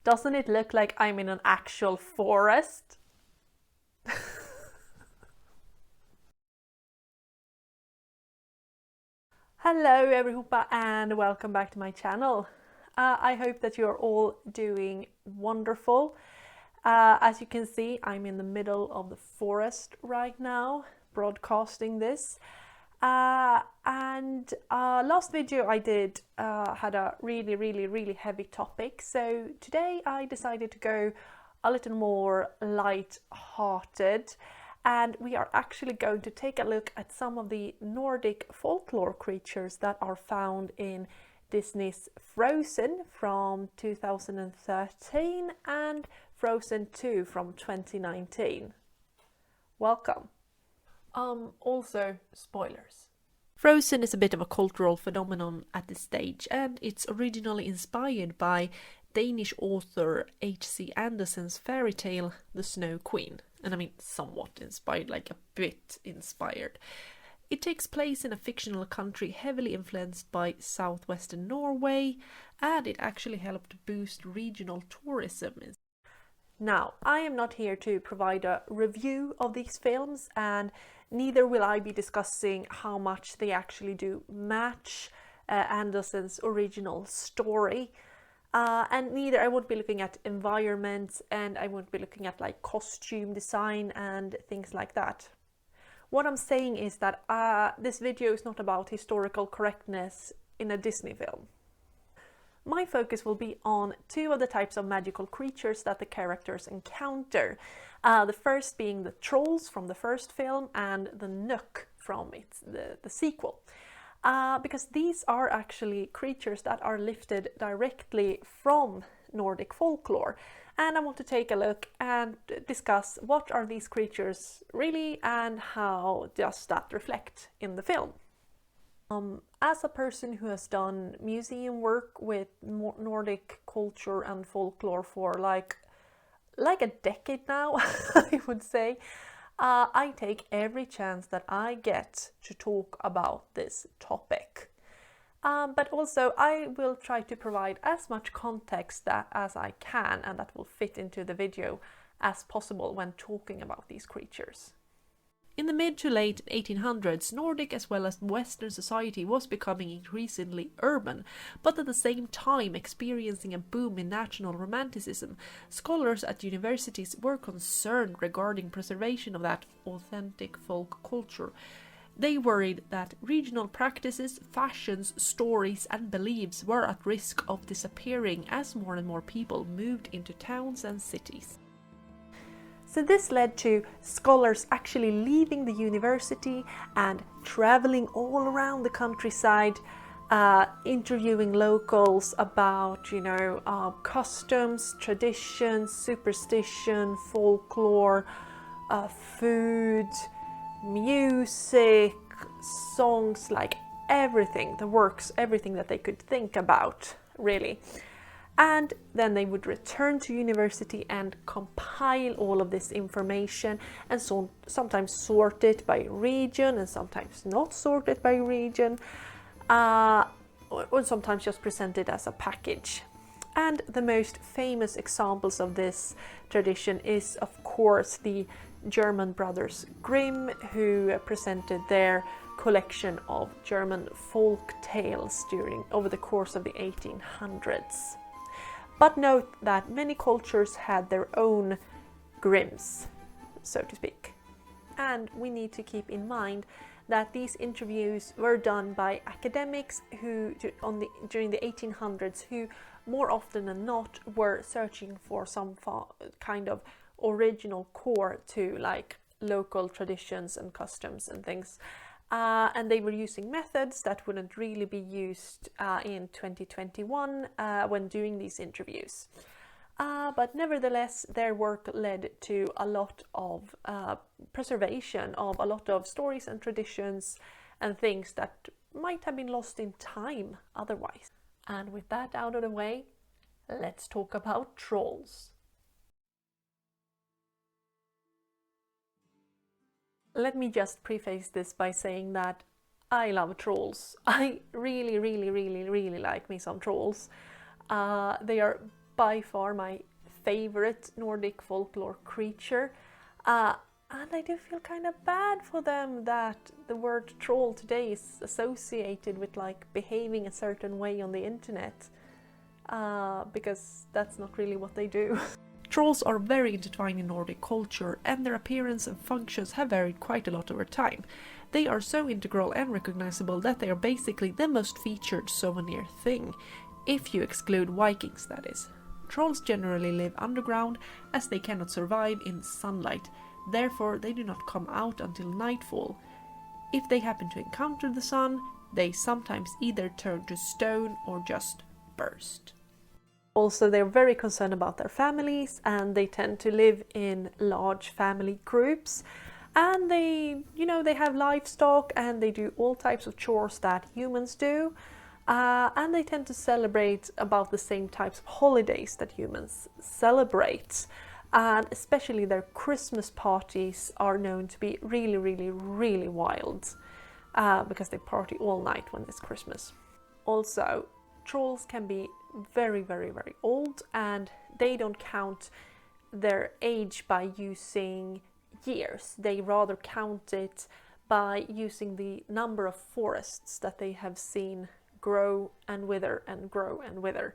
Doesn't it look like I'm in an actual forest? Hello everyone and welcome back to my channel. I hope that you're all doing wonderful. As you can see, I'm in the middle of the forest right now, broadcasting this. And last video I did had a really heavy topic, so today I decided to go a little more light-hearted, and we are actually going to take a look at some of the Nordic folklore creatures that are found in Disney's Frozen from 2013 and Frozen 2 from 2019. Welcome. Also, spoilers. Frozen is a bit of a cultural phenomenon at this stage, and it's originally inspired by Danish author H.C. Andersen's fairy tale The Snow Queen. And I mean somewhat inspired, like a bit inspired. It takes place in a fictional country heavily influenced by southwestern Norway, and it actually helped boost regional tourism. Now, I am not here to provide a review of these films, and neither will I be discussing how much they actually do match Andersen's original story. And neither I won't be looking at environments, and I won't be looking at like costume design and things like that. What I'm saying is that this video is not about historical correctness in a Disney film. My focus will be on two of the types of magical creatures that the characters encounter. The first being the trolls from the first film and the Nook from the sequel. Because these are actually creatures that are lifted directly from Nordic folklore. And I want to take a look and discuss what are these creatures really and how does that reflect in the film. As a person who has done museum work with Nordic culture and folklore for like a decade now, I would say, I take every chance that I get to talk about this topic. But also I will try to provide as much context as I can and that will fit into the video as possible when talking about these creatures. In the mid to late 1800s, Nordic as well as Western society was becoming increasingly urban, but at the same time experiencing a boom in national romanticism. Scholars at universities were concerned regarding preservation of that authentic folk culture. They worried that regional practices, fashions, stories and beliefs were at risk of disappearing as more and more people moved into towns and cities. So this led to scholars actually leaving the university and traveling all around the countryside, interviewing locals about, customs, traditions, superstition, folklore, food, music, songs, like everything, the works, everything that they could think about, really. And then they would return to university and compile all of this information and sometimes sort it by region and sometimes not sort it by region, or sometimes just present it as a package. And the most famous examples of this tradition is, of course, the German brothers Grimm, who presented their collection of German folk tales over the course of the 1800s. But note that many cultures had their own Grimms, so to speak. And we need to keep in mind that these interviews were done by academics who, during the 1800s, who more often than not were searching for some kind of original core to like local traditions and customs and things. And they were using methods that wouldn't really be used in 2021 when doing these interviews. But nevertheless, their work led to a lot of preservation of a lot of stories and traditions and things that might have been lost in time otherwise. And with that out of the way, let's talk about trolls. Let me just preface this by saying that I love trolls. I really like me some trolls. They are by far my favorite Nordic folklore creature. And I do feel kind of bad for them that the word troll today is associated with like behaving a certain way on the internet, because that's not really what they do. Trolls are very intertwined in Nordic culture, and their appearance and functions have varied quite a lot over time. They are so integral and recognizable that they are basically the most featured souvenir thing, if you exclude Vikings, that is. Trolls generally live underground, as they cannot survive in sunlight. Therefore, they do not come out until nightfall. If they happen to encounter the sun, they sometimes either turn to stone or just burst. Also, they're very concerned about their families, and they tend to live in large family groups. And they have livestock, and they do all types of chores that humans do. And they tend to celebrate about the same types of holidays that humans celebrate. And especially their Christmas parties are known to be really, really, really wild, because they party all night when it's Christmas. Also, trolls can be very, very, very old, and they don't count their age by using years. They rather count it by using the number of forests that they have seen grow and wither and grow and wither.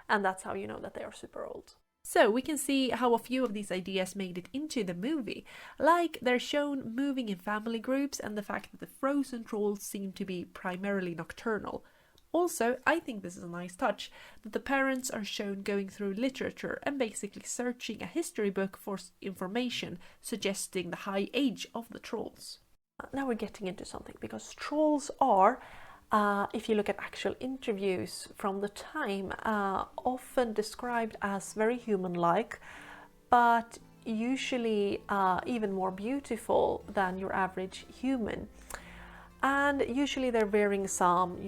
And that's how you know that they are super old. So we can see how a few of these ideas made it into the movie, like they're shown moving in family groups and the fact that the frozen trolls seem to be primarily nocturnal. Also, I think this is a nice touch, that the parents are shown going through literature and basically searching a history book for information suggesting the high age of the trolls. Now we're getting into something, because trolls are, if you look at actual interviews from the time, often described as very human-like, but usually even more beautiful than your average human. And usually they're wearing some,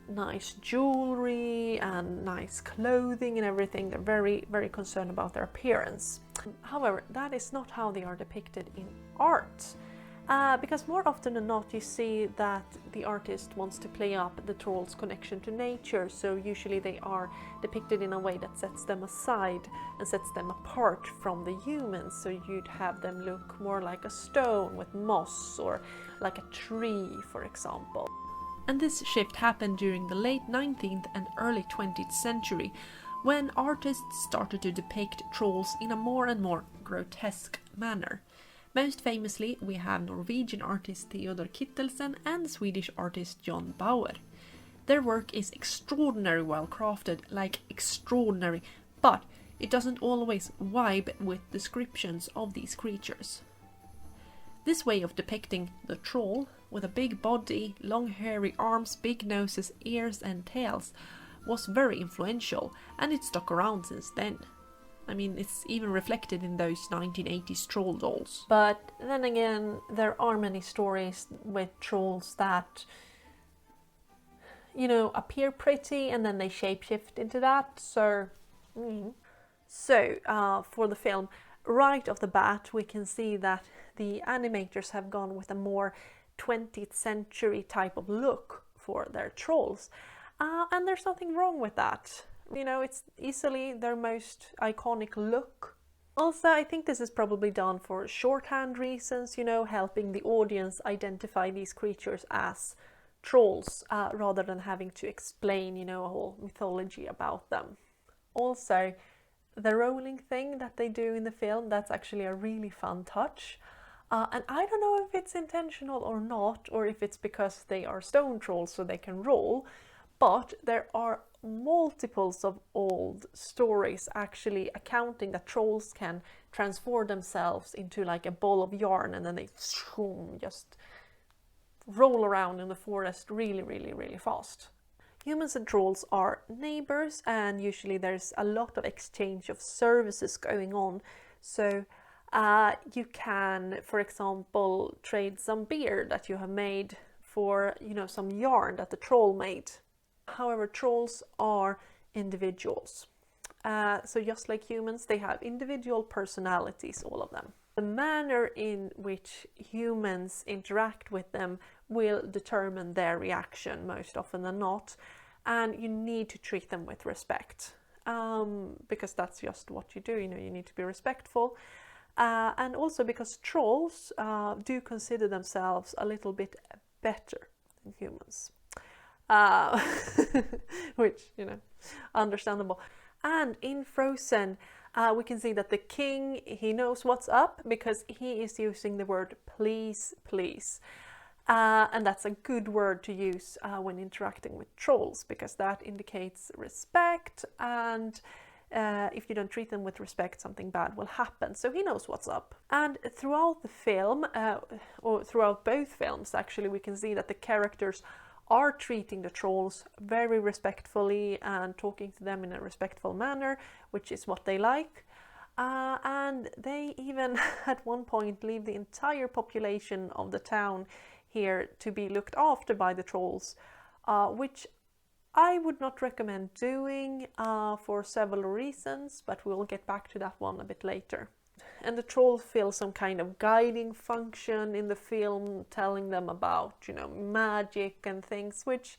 nice jewelry and nice clothing and everything. They're very, very concerned about their appearance. However, that is not how they are depicted in art. Because more often than not you see that the artist wants to play up the troll's connection to nature, so usually they are depicted in a way that sets them aside and sets them apart from the humans, so you'd have them look more like a stone with moss, or like a tree, for example. And this shift happened during the late 19th and early 20th century, when artists started to depict trolls in a more and more grotesque manner. Most famously, we have Norwegian artist Theodor Kittelsen and Swedish artist John Bauer. Their work is extraordinarily well crafted, like extraordinary, but it doesn't always vibe with descriptions of these creatures. This way of depicting the troll, with a big body, long hairy arms, big noses, ears and tails, was very influential, and it stuck around since then. I mean, it's even reflected in those 1980s troll dolls. But then again, there are many stories with trolls that, appear pretty and then they shapeshift into that. So for the film, right off the bat, we can see that the animators have gone with a more 20th century type of look for their trolls. And there's nothing wrong with that. It's easily their most iconic look. Also, I think this is probably done for shorthand reasons, helping the audience identify these creatures as trolls, rather than having to explain, a whole mythology about them. Also, the rolling thing that they do in the film, that's actually a really fun touch. And I don't know if it's intentional or not, or if it's because they are stone trolls so they can roll, but there are multiples of old stories actually accounting that trolls can transform themselves into like a ball of yarn, and then they just roll around in the forest really, really, really fast. Humans and trolls are neighbors, and usually there's a lot of exchange of services going on. So you can, for example, trade some beer that you have made for, some yarn that the troll made. However, trolls are individuals. So just like humans, they have individual personalities, all of them. The manner in which humans interact with them will determine their reaction most often than not, and you need to treat them with respect. because that's just what you do, you know, you need to be respectful. And also because trolls do consider themselves a little bit better than humans. Which, you know, understandable. And in Frozen, we can see that the king, he knows what's up because he is using the word please, please. And that's a good word to use when interacting with trolls, because that indicates respect, and if you don't treat them with respect, something bad will happen. So he knows what's up. And throughout the film, or throughout both films actually, we can see that the characters are treating the trolls very respectfully and talking to them in a respectful manner, which is what they like. And they even at one point leave the entire population of the town here to be looked after by the trolls, which I would not recommend doing for several reasons, but we'll get back to that one a bit later. And the trolls fill some kind of guiding function in the film, telling them about, you know, magic and things, which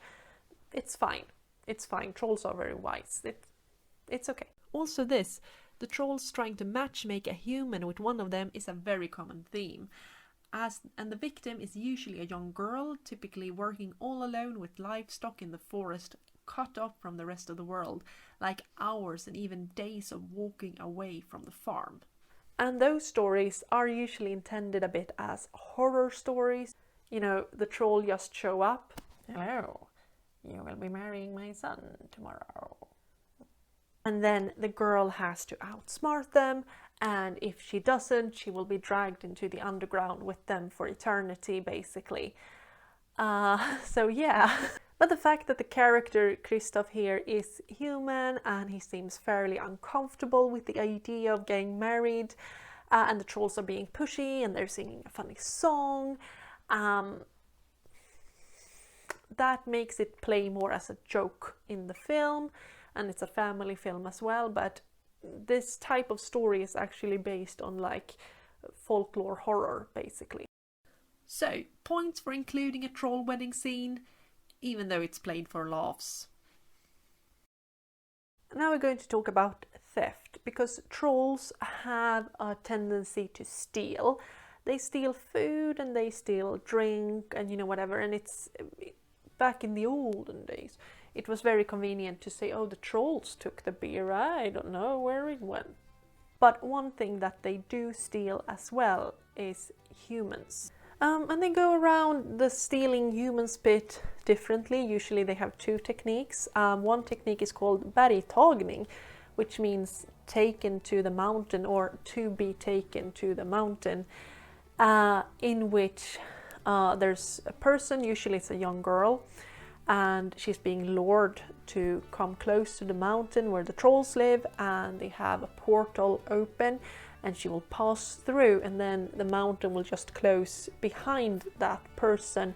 it's fine. It's fine. Trolls are very wise. It's okay. Also this, the trolls trying to matchmake a human with one of them is a very common theme. And the victim is usually a young girl, typically working all alone with livestock in the forest, cut off from the rest of the world, like hours and even days of walking away from the farm. And those stories are usually intended a bit as horror stories. You know, the troll just show up. Hello, you will be marrying my son tomorrow. And then the girl has to outsmart them, and if she doesn't, she will be dragged into the underground with them for eternity, basically. So yeah. But the fact that the character Kristoff here is human and he seems fairly uncomfortable with the idea of getting married, and the trolls are being pushy and they're singing a funny song, that makes it play more as a joke in the film, and it's a family film as well. But this type of story is actually based on like folklore horror, basically. So, points for including a troll wedding scene, even though it's played for laughs. Now we're going to talk about theft, because trolls have a tendency to steal. They steal food and they steal drink and, you know, whatever. And it's back in the olden days, it was very convenient to say, oh, the trolls took the beer, I don't know where it went. But one thing that they do steal as well is humans. And they go around the stealing humans bit differently. Usually they have two techniques. One technique is called bergtagning, which means taken to the mountain or to be taken to the mountain, in which there's a person, usually it's a young girl, and she's being lured to come close to the mountain where the trolls live, and they have a portal open and she will pass through, and then the mountain will just close behind that person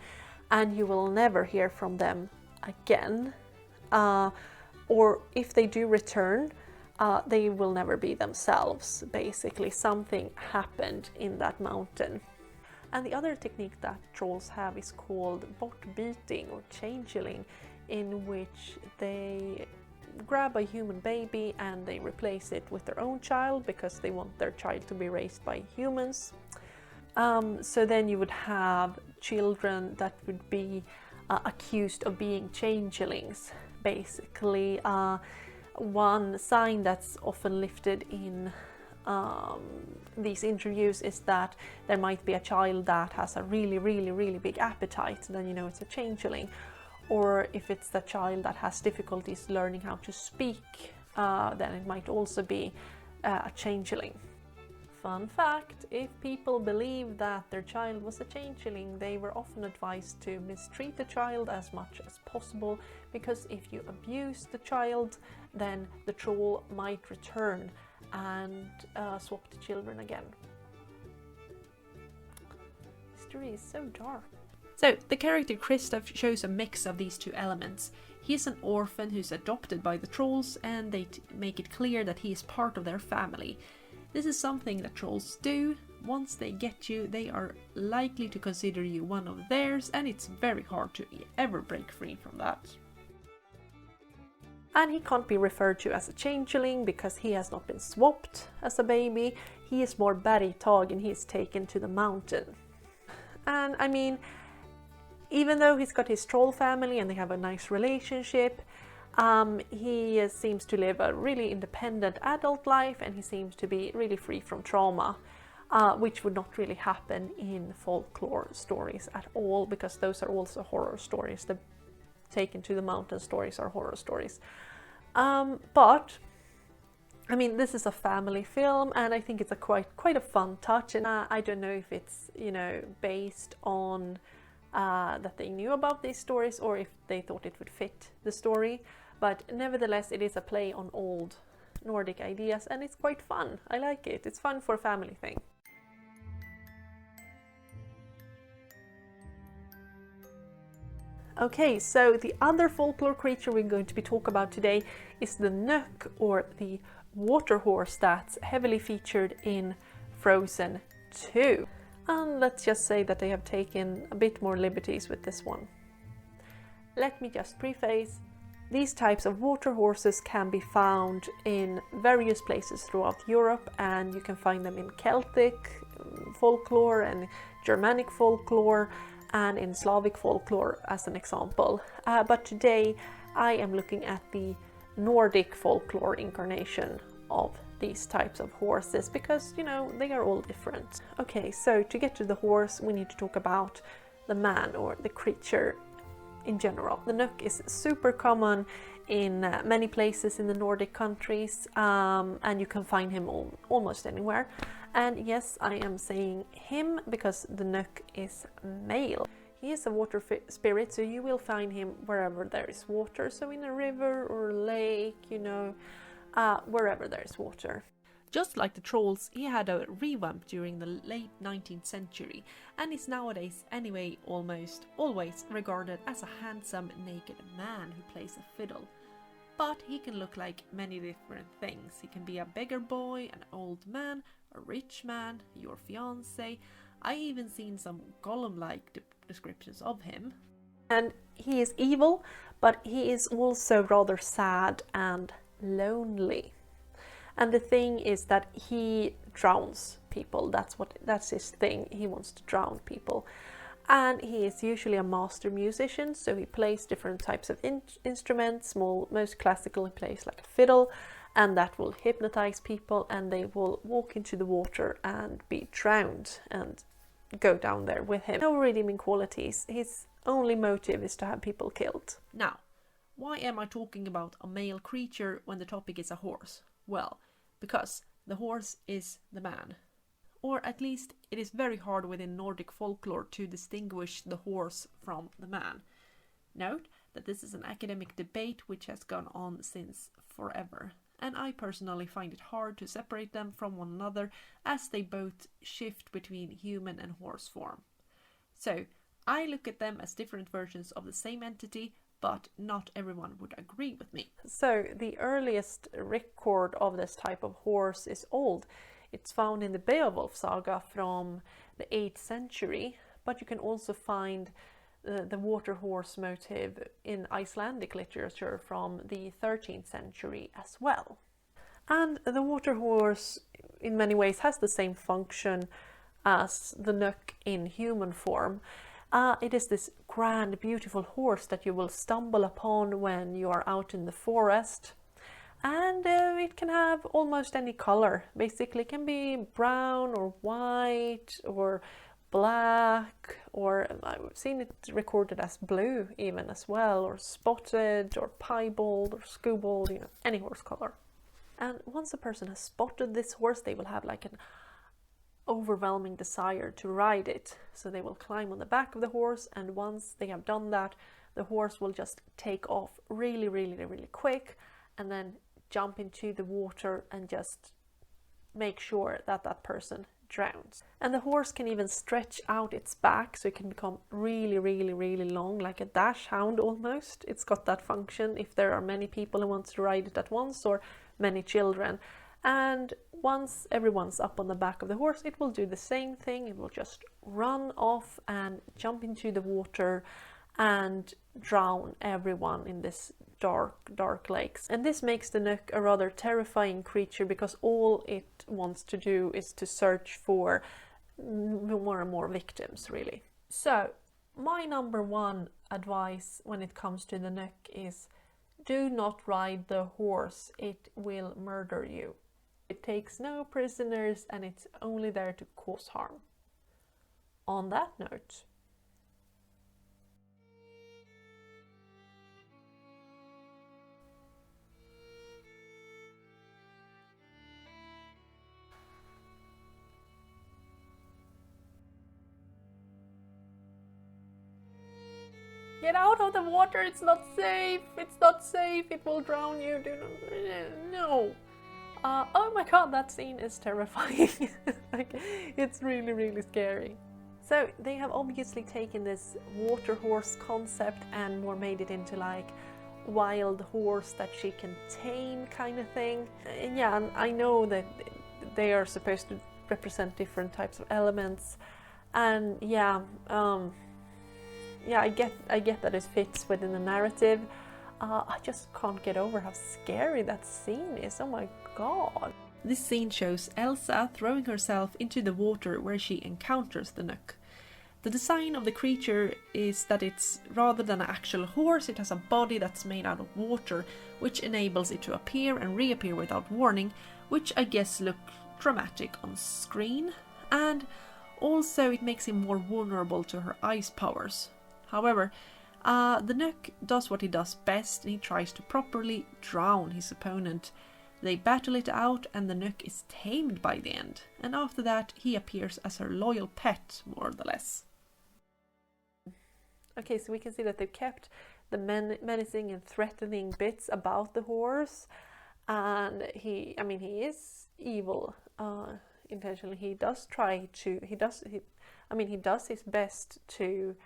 and you will never hear from them again. Or if they do return, they will never be themselves. Basically, something happened in that mountain. And the other technique that trolls have is called bortbyting or changeling, in which they grab a human baby and they replace it with their own child because they want their child to be raised by humans. So then you would have children that would be accused of being changelings, basically. One sign that's often lifted in these interviews is that there might be a child that has a really big appetite, then you know it's a changeling. Or if it's the child that has difficulties learning how to speak, then it might also be a changeling. Fun fact, if people believe that their child was a changeling, they were often advised to mistreat the child as much as possible, because if you abuse the child, then the troll might return and swap the children again. History is so dark. So, the character Kristoff shows a mix of these two elements. He is an orphan who's adopted by the trolls, and they make it clear that he is part of their family. This is something that trolls do. Once they get you, they are likely to consider you one of theirs, and it's very hard to ever break free from that. And he can't be referred to as a changeling because he has not been swapped as a baby. He is more Berg tag and he is taken to the mountain. And I mean, even though he's got his troll family and they have a nice relationship, he seems to live a really independent adult life, and he seems to be really free from trauma, which would not really happen in folklore stories at all, because those are also horror stories. The Taken to the Mountain stories are horror stories. But I mean, this is a family film, and I think it's a quite a fun touch. And I don't know if it's, you know, based on that they knew about these stories or if they thought it would fit the story. But nevertheless, it is a play on old Nordic ideas, and it's quite fun. I like it. It's fun for a family thing. Okay, so the other folklore creature we're going to be talking about today is the Nøk, or the water horse, that's heavily featured in Frozen 2. And let's just say that they have taken a bit more liberties with this one. Let me just preface, these types of water horses can be found in various places throughout Europe, and you can find them in Celtic folklore and Germanic folklore and in Slavic folklore as an example. But today I am looking at the Nordic folklore incarnation of these types of horses, because, you know, they are all different. Okay, so to get to the horse, we need to talk about the man, or the creature in general. The Nøk is super common in many places in the Nordic countries, and you can find him almost anywhere. And yes, I am saying him because the Nøk is male. He is a water spirit, so you will find him wherever there is water. So in a river or a lake, you know, wherever there is water. Just like the trolls, he had a revamp during the late 19th century and is nowadays anyway almost always regarded as a handsome naked man who plays a fiddle. But he can look like many different things. He can be a beggar boy, an old man, a rich man, your fiancé. I even seen some Gollum-like descriptions of him. And he is evil, but he is also rather sad and lonely. And the thing is that he drowns people. That's his thing. He wants to drown people. And he is usually a master musician, so he plays different types of instruments. Most classical, he plays like a fiddle, and that will hypnotize people, and they will walk into the water and be drowned and go down there with him. No redeeming qualities. His only motive is to have people killed. Now, why am I talking about a male creature when the topic is a horse? Well, because the horse is the man. Or at least it is very hard within Nordic folklore to distinguish the horse from the man. Note that this is an academic debate which has gone on since forever, and I personally find it hard to separate them from one another, as they both shift between human and horse form. So I look at them as different versions of the same entity, but not everyone would agree with me. So the earliest record of this type of horse is old. It's found in the Beowulf saga from the 8th century, but you can also find the water horse motive in Icelandic literature from the 13th century as well. And the water horse in many ways has the same function as the Nøk in human form. It is this grand, beautiful horse that you will stumble upon when you are out in the forest. And it can have almost any color. Basically, it can be brown or white or black, or I've seen it recorded as blue even as well, or spotted or piebald or skewbald, you know, any horse color. And once a person has spotted this horse, they will have like an overwhelming desire to ride it. So they will climb on the back of the horse, and once they have done that, the horse will just take off really, really, really quick, and then jump into the water and just make sure that that person drowns. And the horse can even stretch out its back, so it can become really, really, really long, like a dash hound almost. It's got that function if there are many people who want to ride it at once, or many children. And once everyone's up on the back of the horse, it will do the same thing. It will just run off and jump into the water and drown everyone in this dark lakes. And this makes the Nook a rather terrifying creature because all it wants to do is to search for more and more victims, really. So my number one advice when it comes to the Nook is do not ride the horse, it will murder you. It takes no prisoners and it's only there to cause harm. On that note, get out of the water, it's not safe, it will drown you, do not, no. Oh my god, that scene is terrifying. Like, it's really scary. So they have obviously taken this water horse concept and more made it into like wild horse that she can tame kind of thing. And yeah, and I know that they are supposed to represent different types of elements, and yeah, I get that it fits within the narrative. I just can't get over how scary that scene is. Oh my god. This scene shows Elsa throwing herself into the water where she encounters the Nook. The design of the creature is that it's, rather than an actual horse, it has a body that's made out of water, which enables it to appear and reappear without warning, which I guess look dramatic on screen, and also it makes him more vulnerable to her ice powers. However, the Nook does what he does best, and he tries to properly drown his opponent. They battle it out and the Nook is tamed by the end, and after that he appears as her loyal pet, more or less. Okay, so we can see that they've kept the menacing and threatening bits about the horse, and he is evil intentionally. He does his best to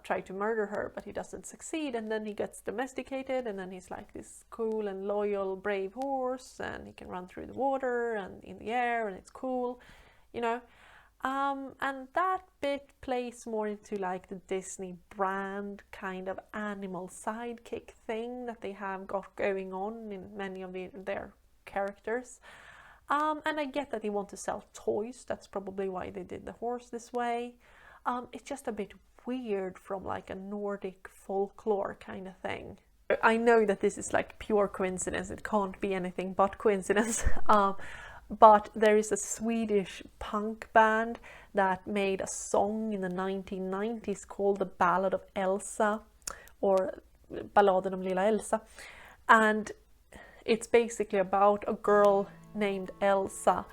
try to murder her, but he doesn't succeed, and then he gets domesticated, and then he's like this cool and loyal, brave horse, and he can run through the water and in the air, and it's cool, you know. And that bit plays more into like the Disney brand kind of animal sidekick thing that they have got going on in many of their characters. And I get that they want to sell toys, that's probably why they did the horse this way. It's just a bit weird from like a Nordic folklore kind of thing. I know that this is like pure coincidence, it can't be anything but coincidence. But there is a Swedish punk band that made a song in the 1990s called the Ballad of Elsa, or Balladen of Lilla Elsa, and it's basically about a girl named Elsa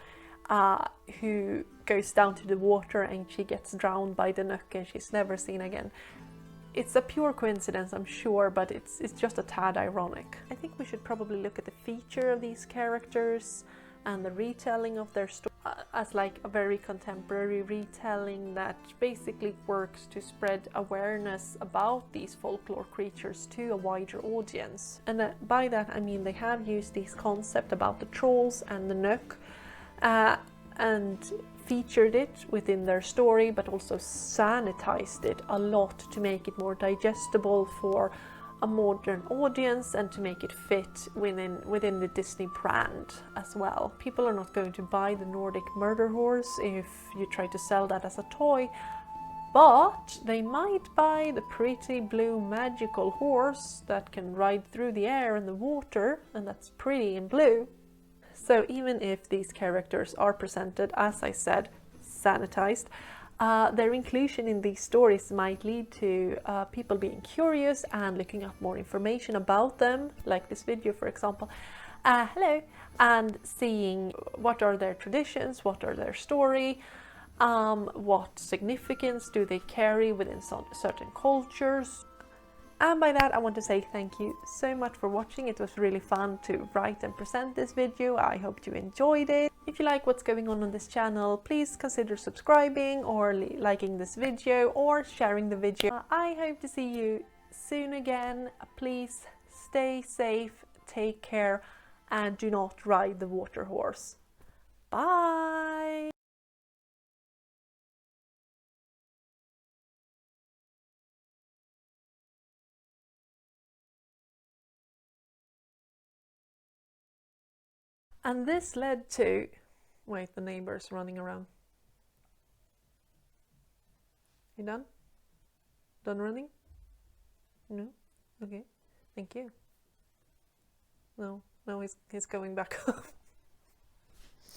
who goes down to the water and she gets drowned by the Nook and she's never seen again. It's a pure coincidence, I'm sure, but it's just a tad ironic. I think we should probably look at the feature of these characters and the retelling of their story as like a very contemporary retelling that basically works to spread awareness about these folklore creatures to a wider audience. And by that I mean they have used this concept about the trolls and the Nook and featured it within their story, but also sanitized it a lot to make it more digestible for a modern audience and to make it fit within the Disney brand as well. People are not going to buy the Nordic Murder Horse if you try to sell that as a toy, but they might buy the pretty blue magical horse that can ride through the air and the water, and that's pretty in blue. So even if these characters are presented, as I said, sanitized, their inclusion in these stories might lead to people being curious and looking up more information about them, like this video for example, hello, and seeing what are their traditions, what are their story, what significance do they carry within certain cultures. And by that I want to say thank you so much for watching. It was really fun to write and present this video. I hope you enjoyed it. If you like what's going on this channel, please consider subscribing or liking this video or sharing the video. I hope to see you soon again. Please stay safe, take care, and do not ride the water horse. Bye! And this led to, wait, the neighbor's running around. You done? Done running? No? Okay, thank you. No, he's going back up.